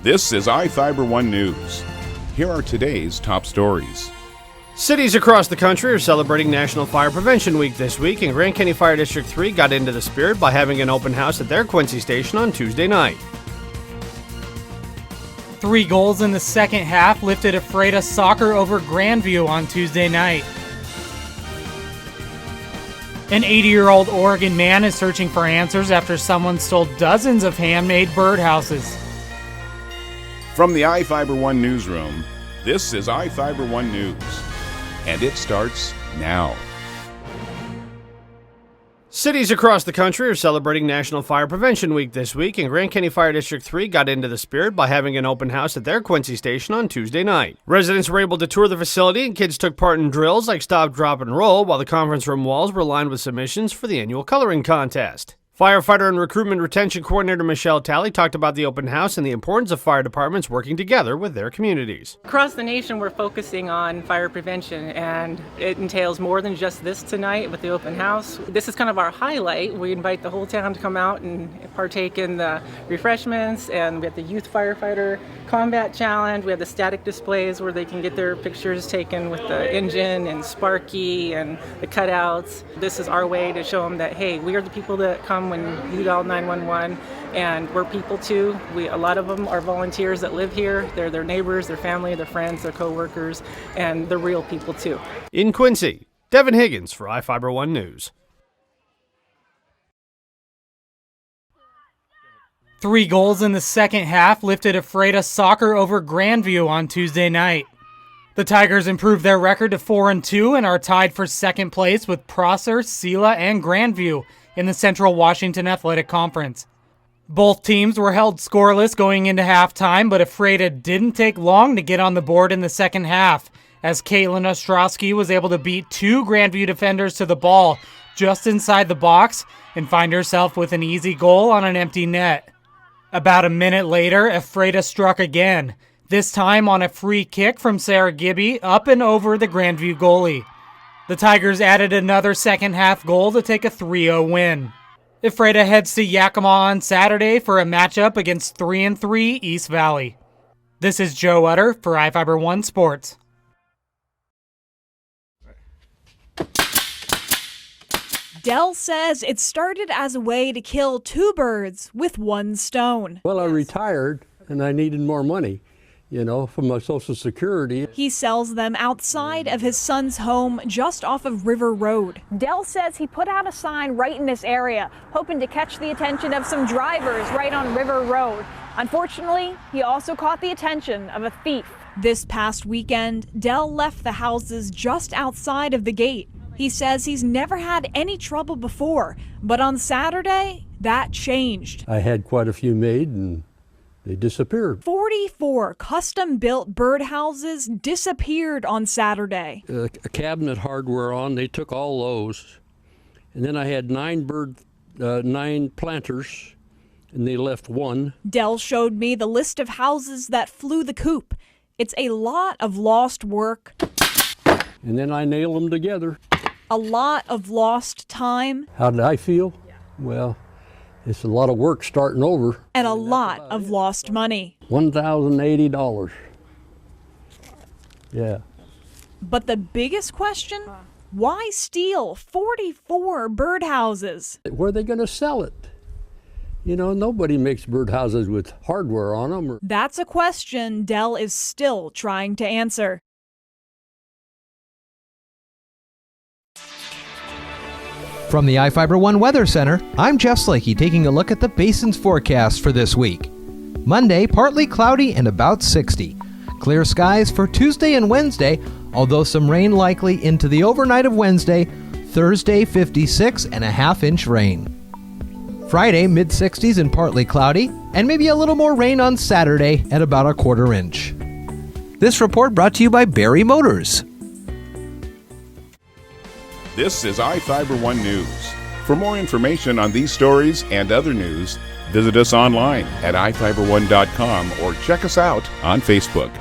This is iFIBER 1 News. Here are today's top stories. Cities across the country are celebrating National Fire Prevention Week this week, and Grand Canyon Fire District 3 got into the spirit by having an open house at their Quincy station on Tuesday night. 3 goals in the second half lifted Ephrata soccer over Grandview on Tuesday night. An 80-year-old Oregon man is searching for answers after someone stole dozens of handmade birdhouses. From the iFIBER 1 newsroom, this is iFIBER 1 News, and it starts now. Cities across the country are celebrating National Fire Prevention Week this week, and Grand Canyon Fire District 3 got into the spirit by having an open house at their Quincy station on Tuesday night. Residents were able to tour the facility, and kids took part in drills like stop, drop, and roll, while the conference room walls were lined with submissions for the annual coloring contest. Firefighter and Recruitment Retention Coordinator Michelle Talley talked about the open house and the importance of fire departments working together with their communities. Across the nation, we're focusing on fire prevention, and it entails more than just this tonight with the open house. This is kind of our highlight. We invite the whole town to come out and partake in the refreshments, and we have the Youth Firefighter Combat Challenge. We have the static displays where they can get their pictures taken with the engine and Sparky and the cutouts. This is our way to show them that, hey, we are the people that come when you dial 911, and we're people too. A lot of them are volunteers that live here. They're their neighbors, their family, their friends, their co-workers, and they're real people too. In Quincy, Devin Higgins for iFIBER 1 News. 3 goals in the second half lifted Ephrata soccer over Grandview on Tuesday night. The Tigers improved their record to 4-2 and are tied for second place with Prosser, Sela, and Grandview in the Central Washington Athletic Conference. Both teams were held scoreless going into halftime, but Ephrata didn't take long to get on the board in the second half, as Caitlin Ostrowski was able to beat 2 Grandview defenders to the ball just inside the box and find herself with an easy goal on an empty net. About a minute later, Ephrata struck again, this time on a free kick from Sarah Gibby up and over the Grandview goalie. The Tigers added another second-half goal to take a 3-0 win. Ephrata heads to Yakima on Saturday for a matchup against 3-3 East Valley. This is Joe Utter for iFIBER 1 Sports. Dell says it started as a way to kill 2 birds with 1 stone. Well, I retired and I needed more money, from my Social Security. He sells them outside of his son's home just off of River Road. Dell says he put out a sign right in this area, hoping to catch the attention of some drivers right on River Road. Unfortunately, he also caught the attention of a thief. This past weekend, Dell left the houses just outside of the gate. He says he's never had any trouble before, but on Saturday, that changed. I had quite a few made and they disappeared. 44 custom-built birdhouses disappeared on Saturday. A cabinet hardware on, they took all those. And then I had 9 planters, and they left 1. Dell showed me the list of houses that flew the coop. It's a lot of lost work. And then I nailed them together. A lot of lost time. How did I feel? Well, it's a lot of work starting over. And a lot of lost money. $1,080. Yeah. But the biggest question? Why steal 44 birdhouses? Where are they going to sell it? Nobody makes birdhouses with hardware on them. That's a question Dell is still trying to answer. From the iFIBER 1 Weather Center, I'm Jeff Slakey taking a look at the basin's forecast for this week. Monday, partly cloudy and about 60. Clear skies for Tuesday and Wednesday, although some rain likely into the overnight of Wednesday. Thursday, 56 and a half-inch rain. Friday, mid-60s and partly cloudy, and maybe a little more rain on Saturday at about a quarter inch. This report brought to you by Barry Motors. This is iFIBER 1 News. For more information on these stories and other news, visit us online at ifiber1.com or check us out on Facebook.